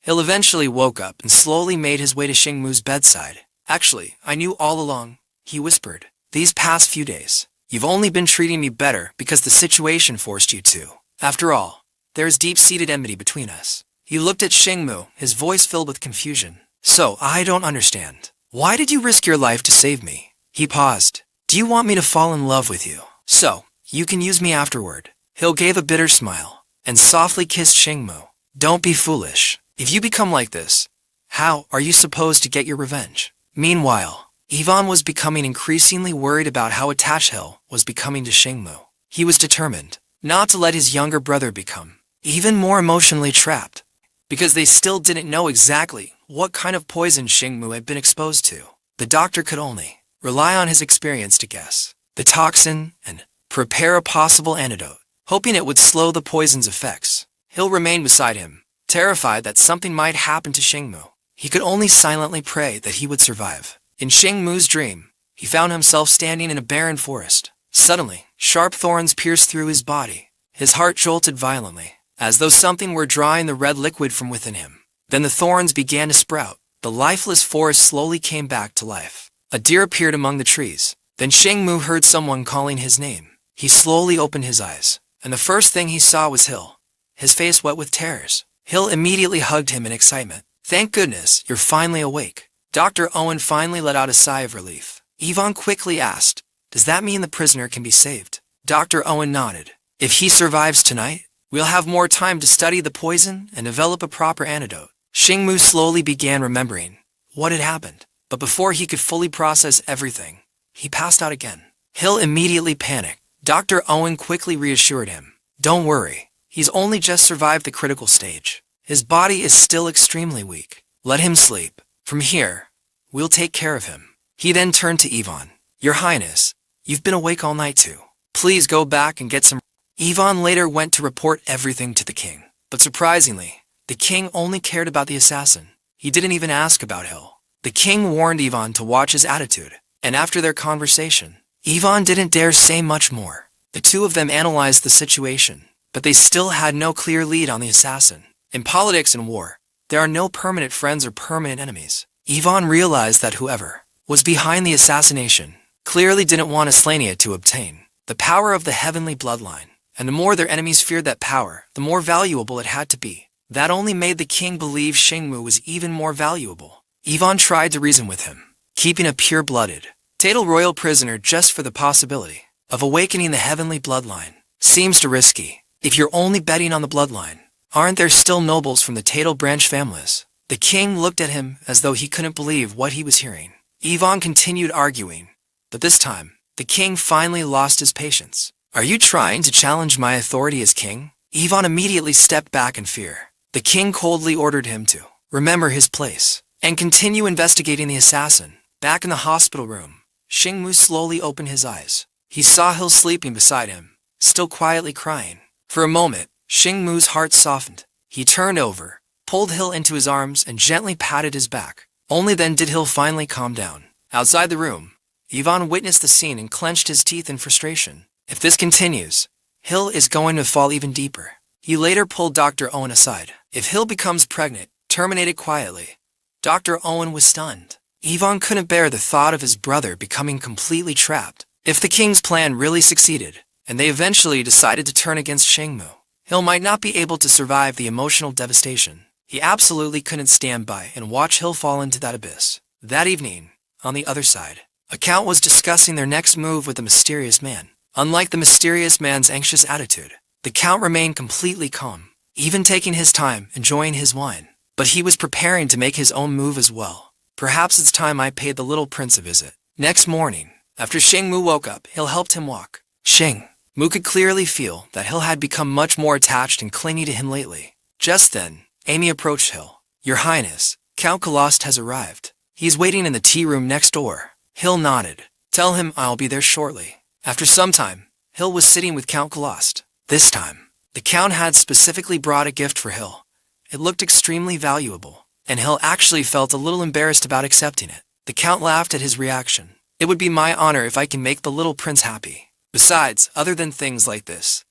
Hill eventually woke up and slowly made his way to Xingmu's bedside. Actually, I knew all along, he whispered. These past few days, you've only been treating me better because the situation forced you to. After all, there is deep-seated enmity between us. He looked at Xingmu, his voice filled with confusion. So, I don't understand. Why did you risk your life to save me? He paused. Do you want me to fall in love with you? So, you can use me afterward. Hill gave a bitter smile and softly kissed Xingmu. Don't be foolish. If you become like this, how are you supposed to get your revenge? Meanwhile, Ivan was becoming increasingly worried about how attached Hill was becoming to Xingmu. He was determined not to let his younger brother become even more emotionally trapped, because they still didn't know exactly what kind of poison Xingmu had been exposed to. The doctor could only rely on his experience to guess the toxin and prepare a possible antidote, hoping it would slow the poison's effects. Hill remained beside him, terrified that something might happen to Xingmu. He could only silently pray that he would survive. In Xingmu's dream, he found himself standing in a barren forest. Suddenly, sharp thorns pierced through his body. His heart jolted violently, as though something were drawing the red liquid from within him. Then the thorns began to sprout. The lifeless forest slowly came back to life. A deer appeared among the trees. Then Xingmu heard someone calling his name. He slowly opened his eyes, and the first thing he saw was Hill, his face wet with tears. Hill immediately hugged him in excitement. Thank goodness, you're finally awake. Dr. Owen finally let out a sigh of relief. Ivan quickly asked, does that mean the prisoner can be saved? Dr. Owen nodded. If he survives tonight, we'll have more time to study the poison and develop a proper antidote. Xingmu slowly began remembering what had happened, but before he could fully process everything, he passed out again. Hill immediately panicked. Dr. Owen quickly reassured him. Don't worry, he's only just survived the critical stage. His body is still extremely weak. Let him sleep. From here, we'll take care of him. He then turned to Ivan. Your Highness, you've been awake all night too. Please go back and get some. Ivan later went to report everything to the king. But surprisingly, the king only cared about the assassin. He didn't even ask about Hill. The king warned Ivan to watch his attitude, and after their conversation, Ivan didn't dare say much more. The two of them analyzed the situation, but they still had no clear lead on the assassin. In politics and war, there are no permanent friends or permanent enemies. Ivan realized that whoever was behind the assassination clearly didn't want Aslania to obtain the power of the heavenly bloodline, and the more their enemies feared that power, the more valuable it had to be. That only made the king believe Xingmu was even more valuable. Ivan tried to reason with him, keeping a pure-blooded, Tatal royal prisoner just for the possibility of awakening the heavenly bloodline seems too risky. If you're only betting on the bloodline, aren't there still nobles from the Tatal branch families? The king looked at him as though he couldn't believe what he was hearing. Ivan continued arguing, but this time, the king finally lost his patience. Are you trying to challenge my authority as king? Ivan immediately stepped back in fear. The king coldly ordered him to remember his place and continue investigating the assassin. Back in the hospital room, Xingmu slowly opened his eyes. He saw Hill sleeping beside him, still quietly crying. For a moment, Xingmu's heart softened. He turned over, pulled Hill into his arms and gently patted his back. Only then did Hill finally calm down. Outside the room, Ivan witnessed the scene and clenched his teeth in frustration. If this continues, Hill is going to fall even deeper. He later pulled Dr. Owen aside. If Hill becomes pregnant, terminate it quietly. Dr. Owen was stunned. Ivan couldn't bear the thought of his brother becoming completely trapped. If the king's plan really succeeded, and they eventually decided to turn against Xingmu, Hill might not be able to survive the emotional devastation. He absolutely couldn't stand by and watch Hill fall into that abyss. That evening, on the other side, a count was discussing their next move with the mysterious man. Unlike the mysterious man's anxious attitude, the count remained completely calm, even taking his time enjoying his wine. But he was preparing to make his own move as well. Perhaps it's time I paid the little prince a visit. Next morning, after Xingmu woke up, Hill helped him walk. Xingmu could clearly feel that Hill had become much more attached and clingy to him lately. Just then, Amy approached Hill. Your Highness, Count Kalost has arrived. He's waiting in the tea room next door. Hill nodded. Tell him I'll be there shortly. After some time, Hill was sitting with Count Kalost. This time, the Count had specifically brought a gift for Hill. It looked extremely valuable, and Hill actually felt a little embarrassed about accepting it. The Count laughed at his reaction. It would be my honor if I can make the little prince happy. Besides, other than things like this,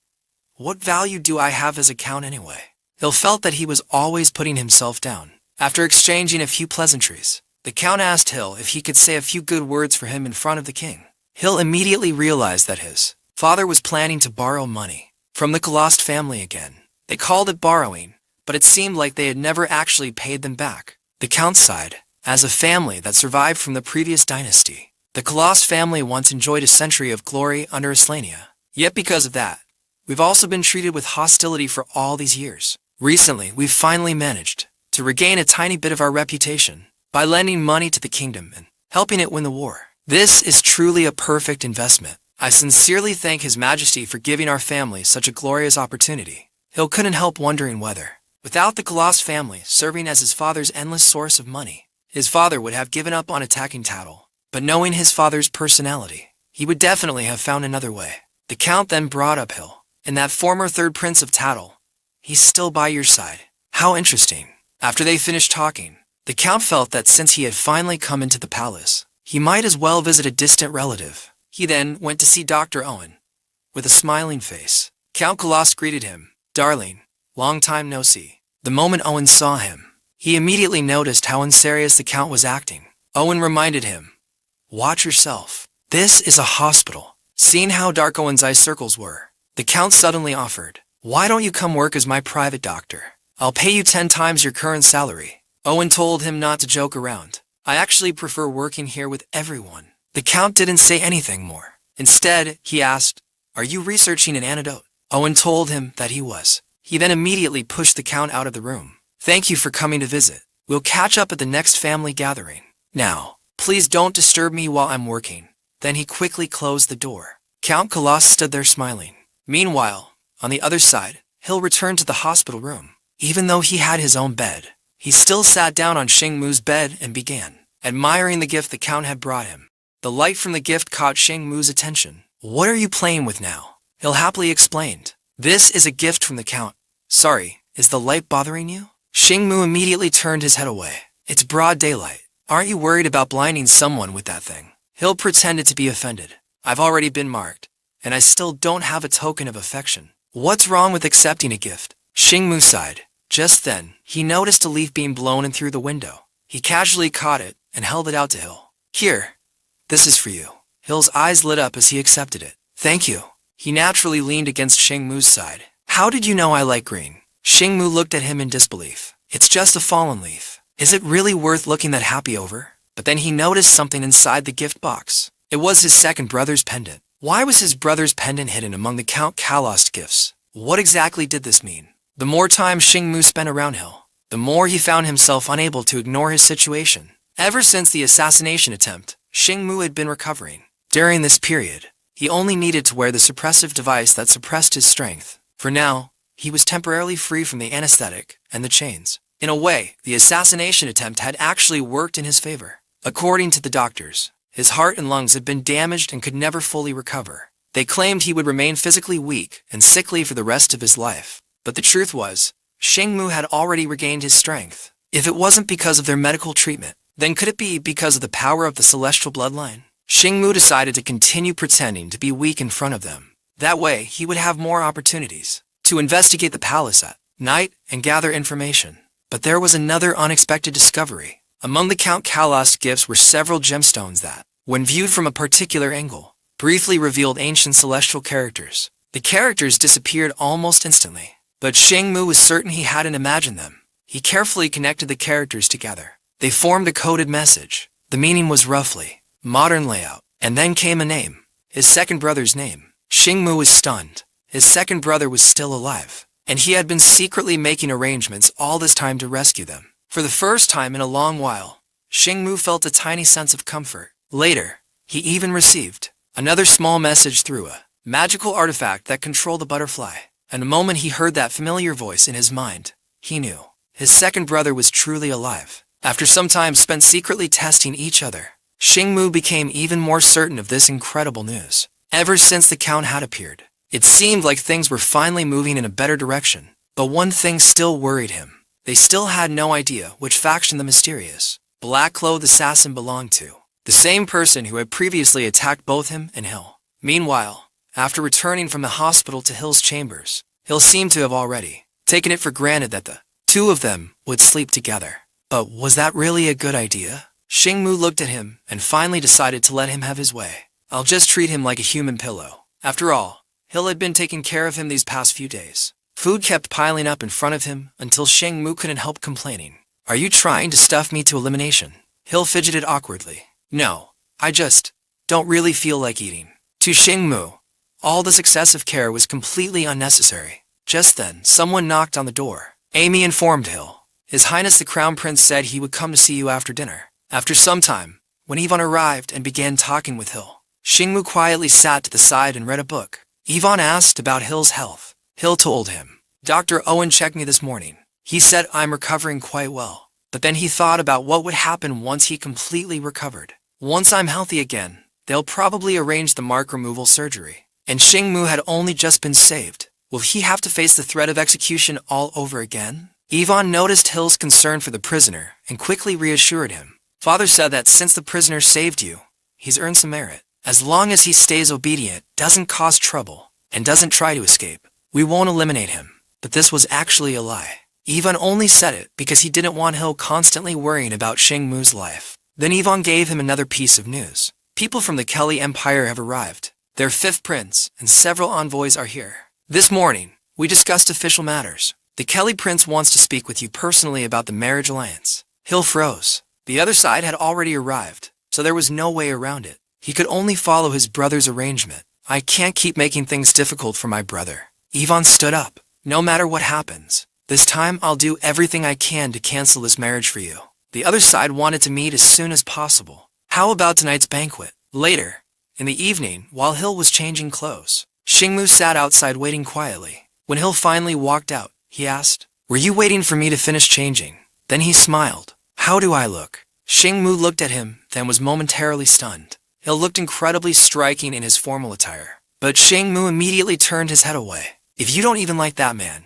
what value do I have as a count anyway? Hill felt that he was always putting himself down. After exchanging a few pleasantries, the Count asked Hill if he could say a few good words for him in front of the king. Hill immediately realized that his father was planning to borrow money from the Kalost family again. They called it borrowing, but it seemed like they had never actually paid them back. The Count sighed. As a family that survived from the previous dynasty, the Kalost family once enjoyed a century of glory under Islania. Yet because of that, we've also been treated with hostility for all these years. Recently, we've finally managed to regain a tiny bit of our reputation by lending money to the kingdom and helping it win the war. This is truly a perfect investment. I sincerely thank His Majesty for giving our family such a glorious opportunity. Hill couldn't help wondering whether, without the Kalost family serving as his father's endless source of money, his father would have given up on attacking Tattle. But knowing his father's personality, he would definitely have found another way. The Count then brought up Hill, and that former third prince of Tattle. He's still by your side. How interesting. After they finished talking, the Count felt that since he had finally come into the palace, he might as well visit a distant relative. He then went to see Dr. Owen. With a smiling face, Count Kalost greeted him. Darling, long time no see. The moment Owen saw him, he immediately noticed how unserious the Count was acting. Owen reminded him, watch yourself. This is a hospital. Seeing how dark Owen's eye circles were, the Count suddenly offered, why don't you come work as my private doctor? I'll pay you 10 times your current salary. Owen told him not to joke around. I actually prefer working here with everyone. The Count didn't say anything more. Instead, he asked, are you researching an antidote? Owen told him that he was. He then immediately pushed the Count out of the room. Thank you for coming to visit. We'll catch up at the next family gathering. Now, please don't disturb me while I'm working. Then he quickly closed the door. Count Kalost stood there smiling. Meanwhile, on the other side, Hill returned to the hospital room. Even though he had his own bed, he still sat down on Xingmu's bed and began admiring the gift the Count had brought him. The light from the gift caught Xingmu's attention. What are you playing with now? Hill happily explained. This is a gift from the Count. Sorry, is the light bothering you? Xingmu immediately turned his head away. It's broad daylight. Aren't you worried about blinding someone with that thing? Hill pretended to be offended. I've already been marked, and I still don't have a token of affection. What's wrong with accepting a gift? Xingmu sighed. Just then, he noticed a leaf being blown in through the window. He casually caught it and held it out to Hill. Here, this is for you. Hill's eyes lit up as he accepted it. Thank you. He naturally leaned against Xingmu's side. How did you know I like green? Xingmu looked at him in disbelief. It's just a fallen leaf. Is it really worth looking that happy over? But then he noticed something inside the gift box. It was his second brother's pendant. Why was his brother's pendant hidden among the Count Kalost gifts? What exactly did this mean? The more time Xingmu spent around Hill, the more he found himself unable to ignore his situation. Ever since the assassination attempt, Xingmu had been recovering. During this period, he only needed to wear the suppressive device that suppressed his strength. For now, he was temporarily free from the anesthetic and the chains. In a way, the assassination attempt had actually worked in his favor. According to the doctors, his heart and lungs had been damaged and could never fully recover. They claimed he would remain physically weak and sickly for the rest of his life. But the truth was, Xingmu had already regained his strength. If it wasn't because of their medical treatment, then could it be because of the power of the celestial bloodline? Xingmu decided to continue pretending to be weak in front of them. That way, he would have more opportunities to investigate the palace at night and gather information. But there was another unexpected discovery. Among the Count Kalost gifts were several gemstones that, when viewed from a particular angle, briefly revealed ancient celestial characters. The characters disappeared almost instantly, but Xingmu was certain he hadn't imagined them. He carefully connected the characters together. They formed a coded message. The meaning was roughly, modern layout, and then came a name. His second brother's name. Xingmu was stunned. His second brother was still alive, and he had been secretly making arrangements all this time to rescue them. For the first time in a long while, Xingmu felt a tiny sense of comfort. Later, he even received another small message through a magical artifact that controlled the butterfly. And the moment he heard that familiar voice in his mind, he knew his second brother was truly alive. After some time spent secretly testing each other, Xingmu became even more certain of this incredible news. Ever since the Count had appeared, it seemed like things were finally moving in a better direction. But one thing still worried him. They still had no idea which faction the mysterious, black-clothed assassin belonged to. The same person who had previously attacked both him and Hill. Meanwhile, after returning from the hospital to Hill's chambers, Hill seemed to have already taken it for granted that the two of them would sleep together. But was that really a good idea? Xingmu looked at him and finally decided to let him have his way. I'll just treat him like a human pillow. After all, Hill had been taking care of him these past few days. Food kept piling up in front of him until Xingmu couldn't help complaining. Are you trying to stuff me to elimination? Hill fidgeted awkwardly. No, I just don't really feel like eating. To Xingmu, all this excessive care was completely unnecessary. Just then, someone knocked on the door. Amy informed Hill. His Highness the Crown Prince said he would come to see you after dinner. After some time, when Yvonne arrived and began talking with Hill, Xingmu quietly sat to the side and read a book. Yvonne asked about Hill's health. Hill told him, Dr. Owen checked me this morning. He said I'm recovering quite well. But then he thought about what would happen once he completely recovered. Once I'm healthy again, they'll probably arrange the mark removal surgery. And Xingmu had only just been saved. Will he have to face the threat of execution all over again? Yvonne noticed Hill's concern for the prisoner and quickly reassured him. Father said that since the prisoner saved you, he's earned some merit. As long as he stays obedient, doesn't cause trouble, and doesn't try to escape, we won't eliminate him. But this was actually a lie. Yvonne only said it because he didn't want Hill constantly worrying about Xingmu's life. Then Yvonne gave him another piece of news. People from the Kelly Empire have arrived. Their fifth prince and several envoys are here. This morning, we discussed official matters. The Kelly prince wants to speak with you personally about the marriage alliance. Hill froze. The other side had already arrived, so there was no way around it. He could only follow his brother's arrangement. I can't keep making things difficult for my brother. Yvonne stood up. No matter what happens, this time I'll do everything I can to cancel this marriage for you. The other side wanted to meet as soon as possible. How about tonight's banquet? Later, in the evening, while Hill was changing clothes, Xingmu sat outside waiting quietly. When Hill finally walked out, he asked, Were you waiting for me to finish changing? Then he smiled. How do I look? Xingmu looked at him, then was momentarily stunned. Hill looked incredibly striking in his formal attire. But Xingmu immediately turned his head away. If you don't even like that man,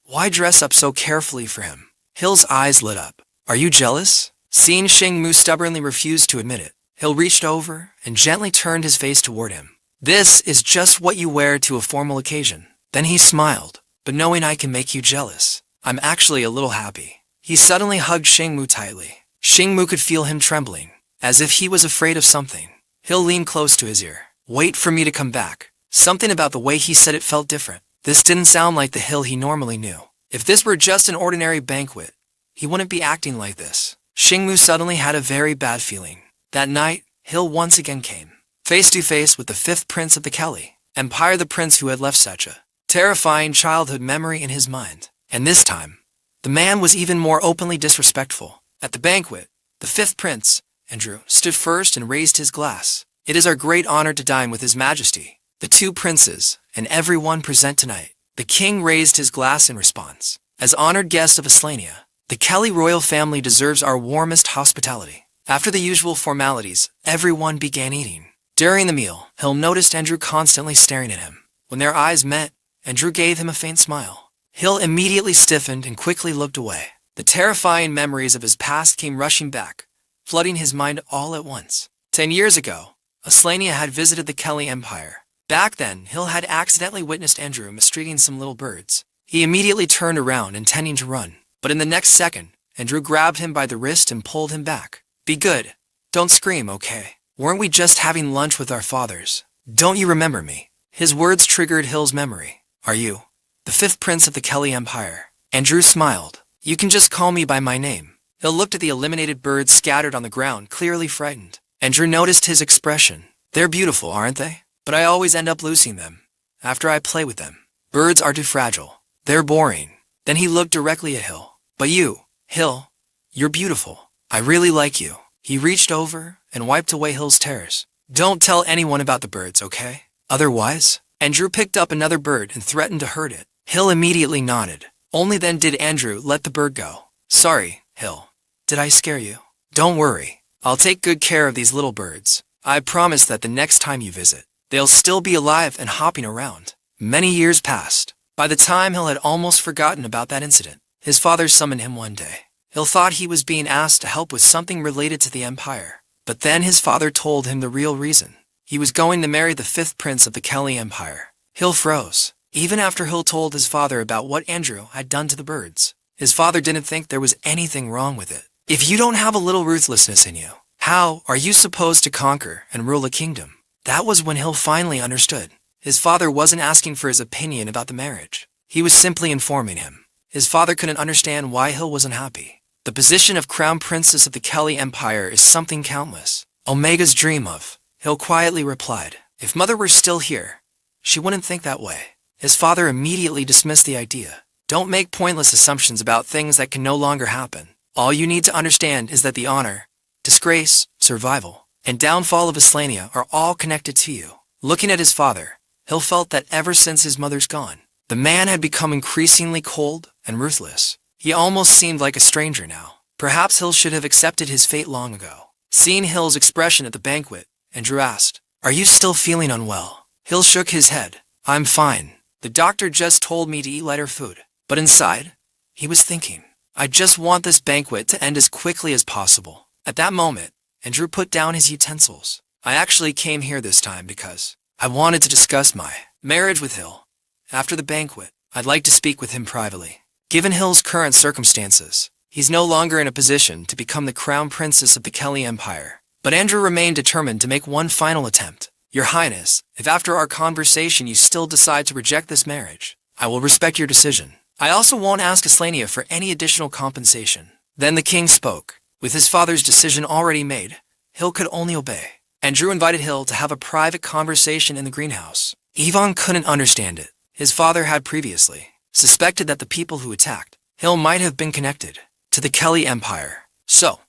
why dress up so carefully for him? Hill's eyes lit up. Are you jealous? Seeing Xingmu stubbornly refuse to admit it, Hill reached over and gently turned his face toward him. This is just what you wear to a formal occasion. Then he smiled. But knowing I can make you jealous, I'm actually a little happy. He suddenly hugged Xingmu tightly. Xingmu could feel him trembling, as if he was afraid of something. Hill leaned close to his ear. Wait for me to come back. Something about the way he said it felt different. This didn't sound like the Hill he normally knew. If this were just an ordinary banquet, he wouldn't be acting like this. Xingmu suddenly had a very bad feeling. That night, Hill once again came, face to face with the fifth prince of the Kelly Empire, the prince who had left such a terrifying childhood memory in his mind. And this time, the man was even more openly disrespectful. At the banquet, the fifth prince, Andrew, stood first and raised his glass. It is our great honor to dine with His Majesty, the two princes, and everyone present tonight. The king raised his glass in response. As honored guest of Aslania, the Kelly royal family deserves our warmest hospitality. After the usual formalities, everyone began eating. During the meal, Hill noticed Andrew constantly staring at him. When their eyes met, Andrew gave him a faint smile. Hill immediately stiffened and quickly looked away. The terrifying memories of his past came rushing back, flooding his mind all at once. 10 years ago, Aslania had visited the Kelly Empire. Back then, Hill had accidentally witnessed Andrew mistreating some little birds. He immediately turned around, intending to run. But in the next second, Andrew grabbed him by the wrist and pulled him back. Be good. Don't scream, okay? Weren't we just having lunch with our fathers? Don't you remember me? His words triggered Hill's memory. Are you the fifth prince of the Kelly Empire? Andrew smiled. You can just call me by my name. Hill looked at the eliminated birds scattered on the ground, clearly frightened. Andrew noticed his expression. They're beautiful, aren't they? But I always end up losing them after I play with them. Birds are too fragile. They're boring. Then he looked directly at Hill. But you, Hill, you're beautiful. I really like you. He reached over and wiped away Hill's tears. Don't tell anyone about the birds, okay? Otherwise, Andrew picked up another bird and threatened to hurt it. Hill immediately nodded. Only then did Andrew let the bird go. Sorry, Hill. Did I scare you? Don't worry. I'll take good care of these little birds. I promise that the next time you visit, they'll still be alive and hopping around. Many years passed. By the time Hill had almost forgotten about that incident, his father summoned him one day. Hill thought he was being asked to help with something related to the Empire. But then his father told him the real reason. He was going to marry the fifth prince of the Kelly Empire. Hill froze. even after Hill told his father about what Andrew had done to the birds. His father didn't think there was anything wrong with it. If you don't have a little ruthlessness in you, how are you supposed to conquer and rule a kingdom? That was when Hill finally understood. His father wasn't asking for his opinion about the marriage. He was simply informing him. His father couldn't understand why Hill was unhappy. The position of crown princess of the Kelly Empire is something countless Omegas dream of, Hill quietly replied. If mother were still here, she wouldn't think that way. His father immediately dismissed the idea. Don't make pointless assumptions about things that can no longer happen. All you need to understand is that the honor, disgrace, survival, and downfall of Islania are all connected to you. Looking at his father, Hill felt that ever since his mother's gone, the man had become increasingly cold and ruthless. He almost seemed like a stranger now. Perhaps Hill should have accepted his fate long ago. Seeing Hill's expression at the banquet, Andrew asked, "Are you still feeling unwell?" Hill shook his head. "I'm fine. The doctor just told me to eat lighter food." But inside, he was thinking, "I just want this banquet to end as quickly as possible." At that moment, Andrew put down his utensils. "I actually came here this time because I wanted to discuss my marriage with Hill. After the banquet, I'd like to speak with him privately." Given Hill's current circumstances, he's no longer in a position to become the crown princess of the Kelly Empire. But Andrew remained determined to make one final attempt. "Your Highness, if after our conversation you still decide to reject this marriage, I will respect your decision. I also won't ask Islania for any additional compensation." Then the king spoke. With his father's decision already made, Hill could only obey. Andrew invited Hill to have a private conversation in the greenhouse. Ivan couldn't understand it. His father had previously suspected that the people who attacked Hill might have been connected to the Kelly Empire. So,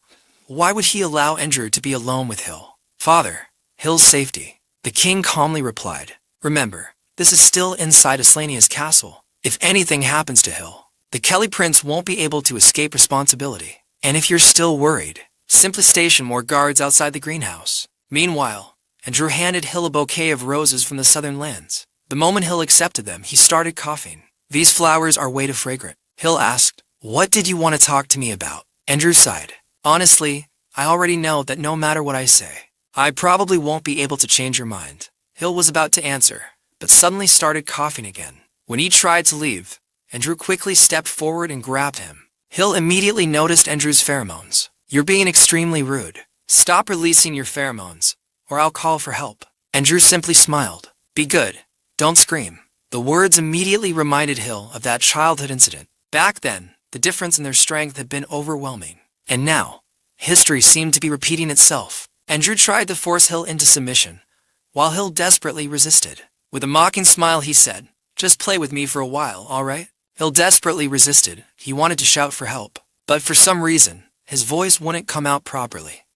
why would he allow Andrew to be alone with Hill? "Father, Hill's safety," the king calmly replied. "Remember, this is still inside Islania's castle. If anything happens to Hill, the Kelly prince won't be able to escape responsibility. And if you're still worried, simply station more guards outside the greenhouse." Meanwhile, Andrew handed Hill a bouquet of roses from the southern lands. The moment Hill accepted them, he started coughing. "These flowers are way too fragrant." Hill asked, "What did you want to talk to me about?" Andrew sighed. "Honestly, I already know that no matter what I say, I probably won't be able to change your mind." Hill was about to answer, but suddenly started coughing again. When he tried to leave, Andrew quickly stepped forward and grabbed him. Hill immediately noticed Andrew's pheromones. "You're being extremely rude. Stop releasing your pheromones, or I'll call for help." Andrew simply smiled. "Be good. Don't scream." The words immediately reminded Hill of that childhood incident. Back then, the difference in their strength had been overwhelming. And now, history seemed to be repeating itself. Andrew tried to force Hill into submission, while Hill desperately resisted. With a mocking smile, he said, "Just play with me for a while, all right?" Hill desperately resisted. He wanted to shout for help, but for some reason, his voice wouldn't come out properly.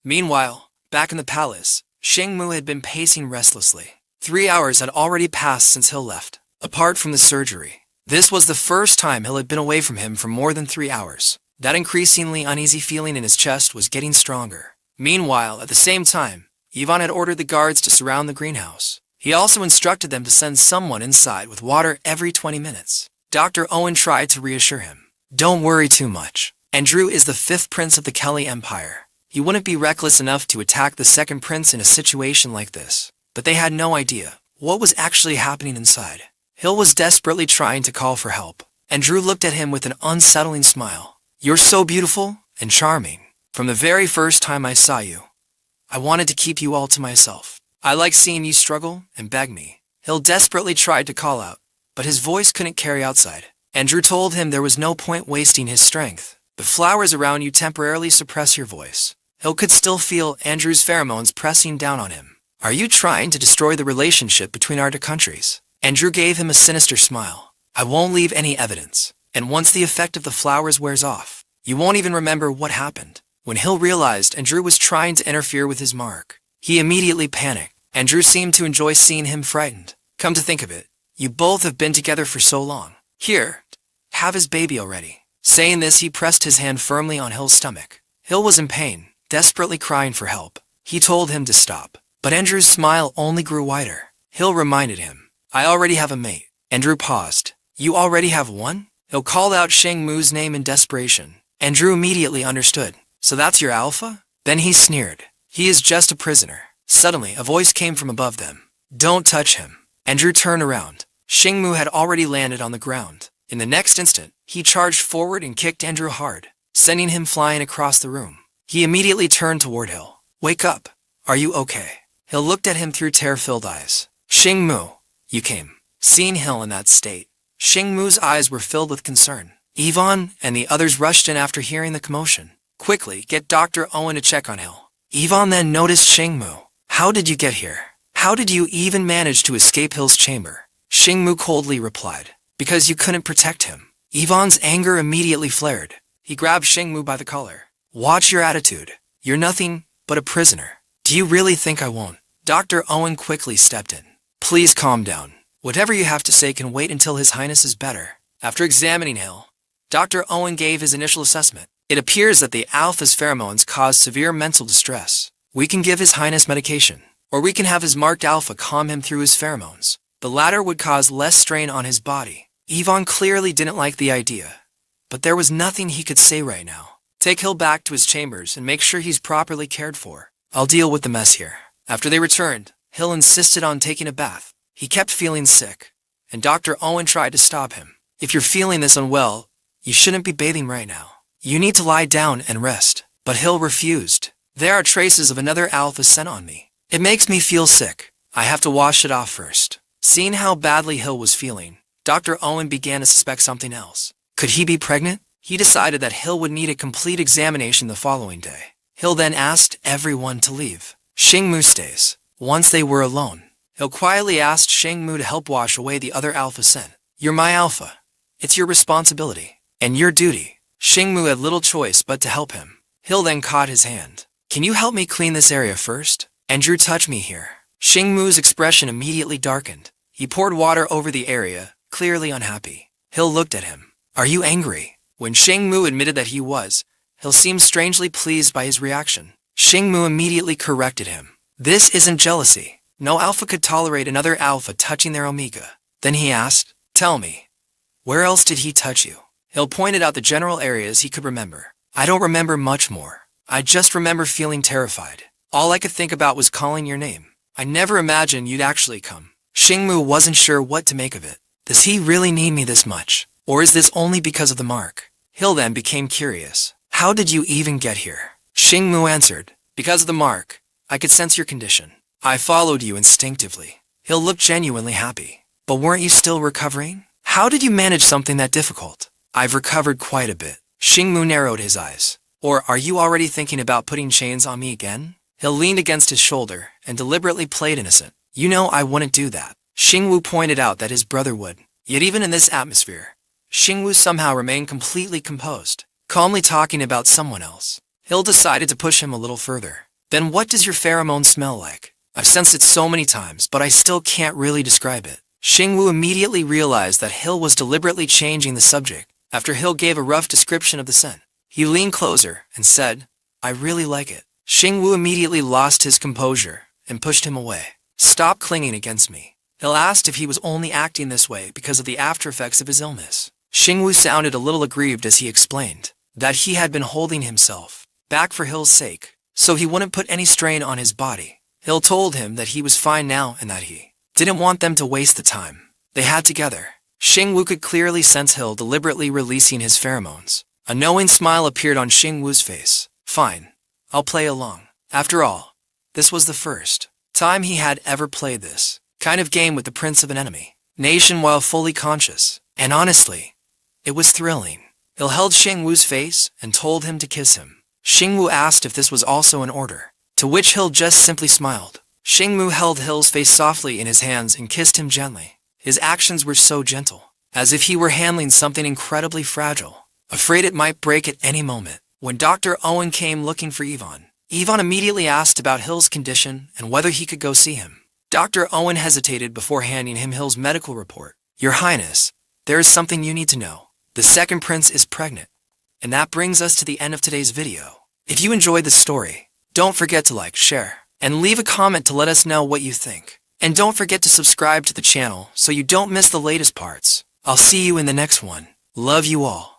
Meanwhile, back in the palace, Shengmu had been pacing restlessly. 3 hours had already passed since Hill left. Apart from the surgery, this was the first time Hill had been away from him for more than 3 hours. That increasingly uneasy feeling in his chest was getting stronger. Meanwhile, at the same time, Ivan had ordered the guards to surround the greenhouse. He also instructed them to send someone inside with water every 20 minutes. Dr. Owen tried to reassure him. "Don't worry too much. Andrew is the 5th prince of the Kelly Empire. He wouldn't be reckless enough to attack the 2nd prince in a situation like this." But they had no idea what was actually happening inside. Hill was desperately trying to call for help. Andrew looked at him with an unsettling smile. "You're so beautiful and charming. From the very first time I saw you, I wanted to keep you all to myself. I like seeing you struggle and beg me." Hill desperately tried to call out, but his voice couldn't carry outside. Andrew told him there was no point wasting his strength. "The flowers around you temporarily suppress your voice." Hill could still feel Andrew's pheromones pressing down on him. "Are you trying to destroy the relationship between our two countries?" Andrew gave him a sinister smile. "I won't leave any evidence, and once the effect of the flowers wears off, you won't even remember what happened." When Hill realized Andrew was trying to interfere with his mark, he immediately panicked. Andrew seemed to enjoy seeing him frightened. "Come to think of it, you both have been together for so long. Here, have his baby already." Saying this, he pressed his hand firmly on Hill's stomach. Hill was in pain, desperately crying for help. He told him to stop, but Andrew's smile only grew wider. Hill reminded him, "I already have a mate." Andrew paused. "You already have one?" Hill called out Shengmu's name in desperation. Andrew immediately understood. "So that's your alpha?" Then he sneered. "He is just a prisoner." Suddenly, a voice came from above them. "Don't touch him." Andrew turned around. Xingmu had already landed on the ground. In the next instant, he charged forward and kicked Andrew hard, sending him flying across the room. He immediately turned toward Hill. "Wake up. Are you okay?" Hill looked at him through tear-filled eyes. "Xingmu, you came." Seeing Hill in that state, Xingmu's eyes were filled with concern. Yvonne and the others rushed in after hearing the commotion. "Quickly, get Dr. Owen to check on Hill." Yvonne then noticed Xingmu. "How did you get here? How did you even manage to escape Hill's chamber?" Xingmu coldly replied, "Because you couldn't protect him." Yvonne's anger immediately flared. He grabbed Xingmu by the collar. "Watch your attitude. You're nothing but a prisoner. Do you really think I won't?" Dr. Owen quickly stepped in. "Please calm down. Whatever you have to say can wait until His Highness is better." After examining Hill, Dr. Owen gave his initial assessment. "It appears that the alpha's pheromones cause severe mental distress. We can give His Highness medication, or we can have his marked alpha calm him through his pheromones. The latter would cause less strain on his body." Yvonne clearly didn't like the idea, but there was nothing he could say right now. "Take Hill back to his chambers and make sure he's properly cared for. I'll deal with the mess here." After they returned, Hill insisted on taking a bath. He kept feeling sick, and Dr. Owen tried to stop him. "If you're feeling this unwell, you shouldn't be bathing right now. You need to lie down and rest." But Hill refused. "There are traces of another alpha scent on me. It makes me feel sick. I have to wash it off first." Seeing how badly Hill was feeling, Dr. Owen began to suspect something else. Could he be pregnant? He decided that Hill would need a complete examination the following day. Hill then asked everyone to leave. Xingmu stays. Once they were alone, Hill quietly asked Xingmu to help wash away the other alpha scent. "You're my alpha. It's your responsibility and your duty." Xingmu had little choice but to help him. Hill then caught his hand. "Can you help me clean this area first? Andrew, touch me here." Xingmu's expression immediately darkened. He poured water over the area, clearly unhappy. Hill looked at him. "Are you angry?" When Xingmu admitted that he was, Hill seemed strangely pleased by his reaction. Xingmu immediately corrected him. "This isn't jealousy. No alpha could tolerate another alpha touching their omega." Then he asked, "Tell me, where else did he touch you?" Hill pointed out the general areas he could remember. "I don't remember much more. I just remember feeling terrified. All I could think about was calling your name. I never imagined you'd actually come." Xingmu wasn't sure what to make of it. Does he really need me this much? Or is this only because of the mark? Hill then became curious. "How did you even get here?" Xingmu answered, "Because of the mark. I could sense your condition. I followed you instinctively." Hill looked genuinely happy. "But weren't you still recovering? How did you manage something that difficult?" "I've recovered quite a bit." Xingmu narrowed his eyes. "Or are you already thinking about putting chains on me again?" Hill leaned against his shoulder and deliberately played innocent. "You know I wouldn't do that." Xingwu pointed out that his brother would. Yet even in this atmosphere, Xingwu somehow remained completely composed, calmly talking about someone else. Hill decided to push him a little further. "Then what does your pheromone smell like? I've sensed it so many times, but I still can't really describe it." Xingwu immediately realized that Hill was deliberately changing the subject. After Hill gave a rough description of the scent, he leaned closer and said, "I really like it." Xingwu immediately lost his composure and pushed him away. "Stop clinging against me." Hill asked if he was only acting this way because of the after-effects of his illness. Xingwu sounded a little aggrieved as he explained that he had been holding himself back for Hill's sake, so he wouldn't put any strain on his body. Hill told him that he was fine now and that he didn't want them to waste the time they had together. Xingwu could clearly sense Hill deliberately releasing his pheromones. A knowing smile appeared on Xingwu's face. "Fine, I'll play along." After all, this was the first time he had ever played this kind of game with the prince of an enemy nation while fully conscious. And honestly, it was thrilling. Hill held Xingwu's face and told him to kiss him. Xingwu asked if this was also an order, to which Hill just simply smiled. Xingwu held Hill's face softly in his hands and kissed him gently. His actions were so gentle, as if he were handling something incredibly fragile, afraid it might break at any moment. When Dr. Owen came looking for Yvonne immediately asked about Hill's condition and whether he could go see him. Dr. Owen hesitated before handing him Hill's medical report. "Your Highness, there is something you need to know. The second prince is pregnant." And that brings us to the end of today's video. If you enjoyed this story, don't forget to like, share, and leave a comment to let us know what you think. And don't forget to subscribe to the channel so you don't miss the latest parts. I'll see you in the next one. Love you all.